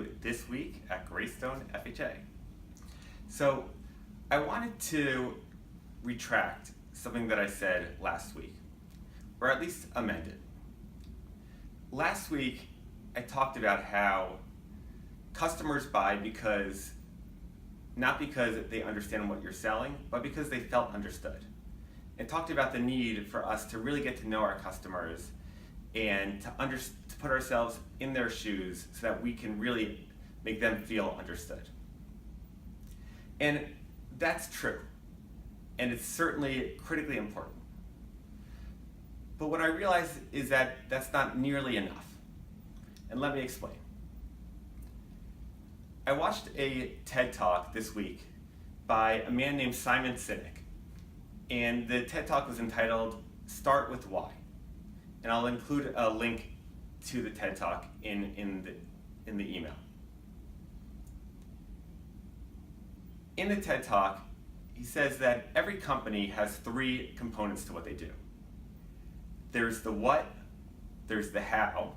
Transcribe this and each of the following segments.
to This Week at Greystone FHA. So I wanted to retract something that I said last week, or at least amend it. Last week I talked about how customers buy not because they understand what you're selling, but because they felt understood. And talked about the need for us to really get to know our customers and to put ourselves in their shoes so that we can really make them feel understood. And that's true, and it's certainly critically important. But what I realized is that that's not nearly enough. And let me explain. I watched a TED Talk this week by a man named Simon Sinek, and the TED Talk was entitled Start with Why. And I'll include a link to the TED Talk in the email. In the TED Talk, he says that every company has three components to what they do. There's the what, there's the how,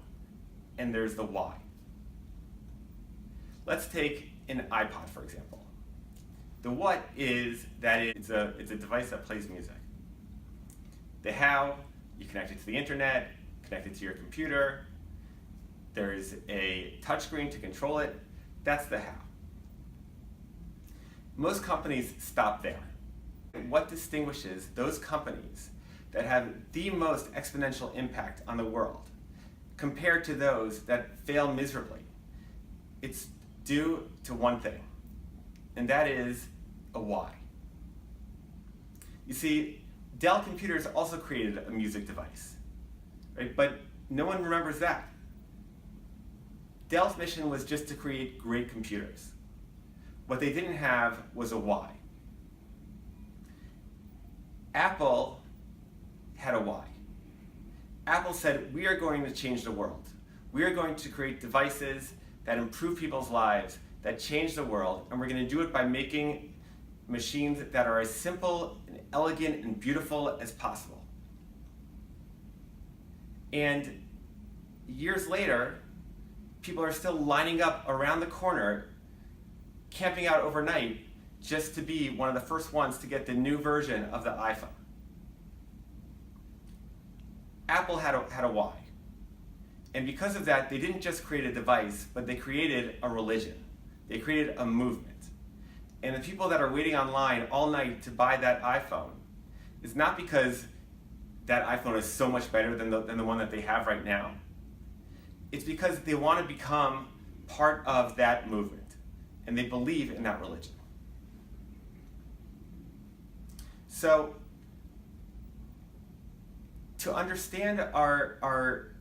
and there's the why. Let's take an iPod, for example. The what is that it's a device that plays music. The how, you connect it to the internet, connect it to your computer. There's a touchscreen to control it. That's the how. Most companies stop there. What distinguishes those companies that have the most exponential impact on the world compared to those that fail miserably? It's due to one thing, and that is a why. You see, Dell Computers also created a music device, right? But no one remembers that. Dell's mission was just to create great computers. What they didn't have was a why. Apple had a why. Apple said, we are going to change the world. We are going to create devices that improve people's lives, that change the world, and we're going to do it by making machines that are as simple and elegant and beautiful as possible. And years later, people are still lining up around the corner, camping out overnight, just to be one of the first ones to get the new version of the iPhone. Apple had a why. And because of that, they didn't just create a device, but they created a religion. They created a movement. And the people that are waiting online all night to buy that iPhone is not because that iPhone is so much better than the one that they have right now. It's because they want to become part of that movement, and they believe in that religion. So, to understand our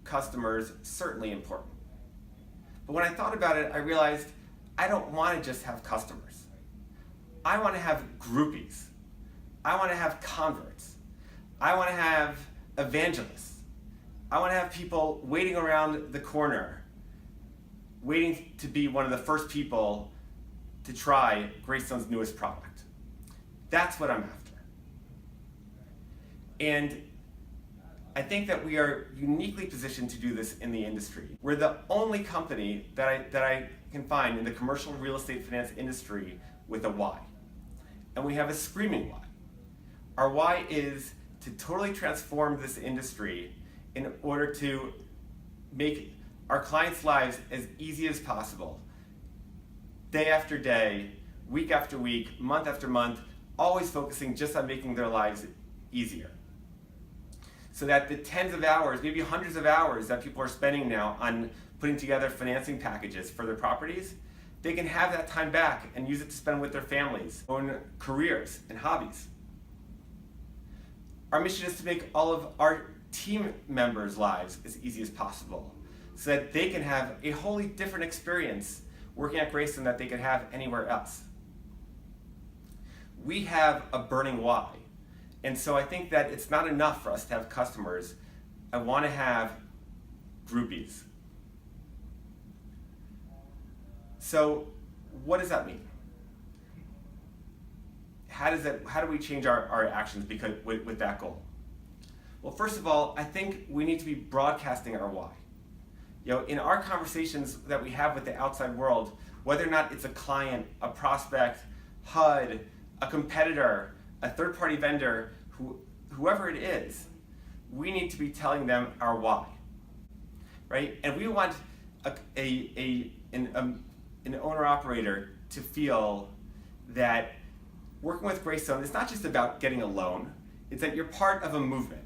customers, certainly important. But when I thought about it, I realized I don't want to just have customers. I want to have groupies. I want to have converts. I want to have evangelists. I want to have people waiting around the corner, waiting to be one of the first people to try Greystone's newest product. That's what I'm after. And I think that we are uniquely positioned to do this in the industry. We're the only company that I can find in the commercial real estate finance industry with a why. And we have a screaming why. Our why is to totally transform this industry in order to make our clients' lives as easy as possible. Day after day, week after week, month after month, always focusing just on making their lives easier. So that the tens of hours, maybe hundreds of hours that people are spending now on putting together financing packages for their properties, they can have that time back and use it to spend with their families, own careers, and hobbies. Our mission is to make all of our team members' lives as easy as possible so that they can have a wholly different experience working at Greystone that they could have anywhere else. We have a burning why. And so I think that it's not enough for us to have customers. I want to have groupies. So what does that mean? How do we change our actions with that goal? Well, first of all, I think we need to be broadcasting our why. In our conversations that we have with the outside world, whether or not it's a client, a prospect, HUD, a competitor, a third-party vendor, whoever it is, we need to be telling them our why, right? And we want an owner-operator to feel that working with Greystone is not just about getting a loan, it's that you're part of a movement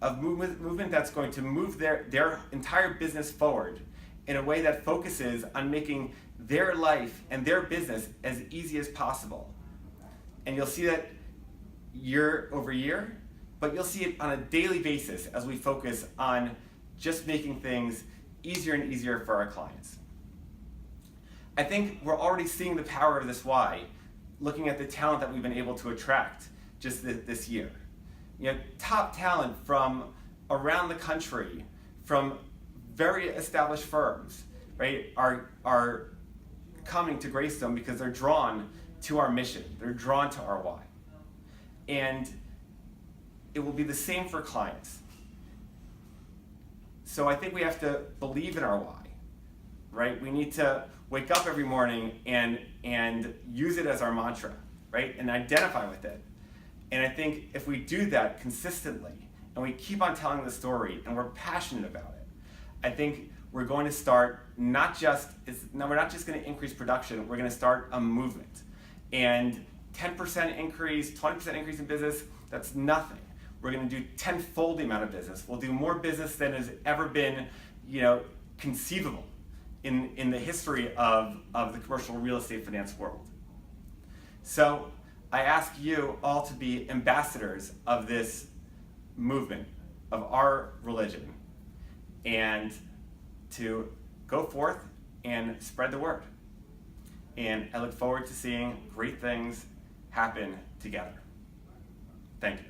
that's going to move their entire business forward in a way that focuses on making their life and their business as easy as possible. And you'll see that year over year, but you'll see it on a daily basis as we focus on just making things easier and easier for our clients. I think we're already seeing the power of this why, looking at the talent that we've been able to attract just this year. Top talent from around the country, from very established firms, right, are coming to Greystone because they're drawn to our mission, they're drawn to our why. And it will be the same for clients. So I think we have to believe in our why, right? We need to wake up every morning and use it as our mantra, right? And identify with it. And I think if we do that consistently and we keep on telling the story and we're passionate about it, I think we're going to start we're not just going to increase production, we're going to start a movement. And 10% increase, 20% increase in business, that's nothing. We're going to do tenfold the amount of business. We'll do more business than has ever been, conceivable in the history of the commercial real estate finance world. So I ask you all to be ambassadors of this movement, of our religion, and to go forth and spread the word. And I look forward to seeing great things happen together. Thank you.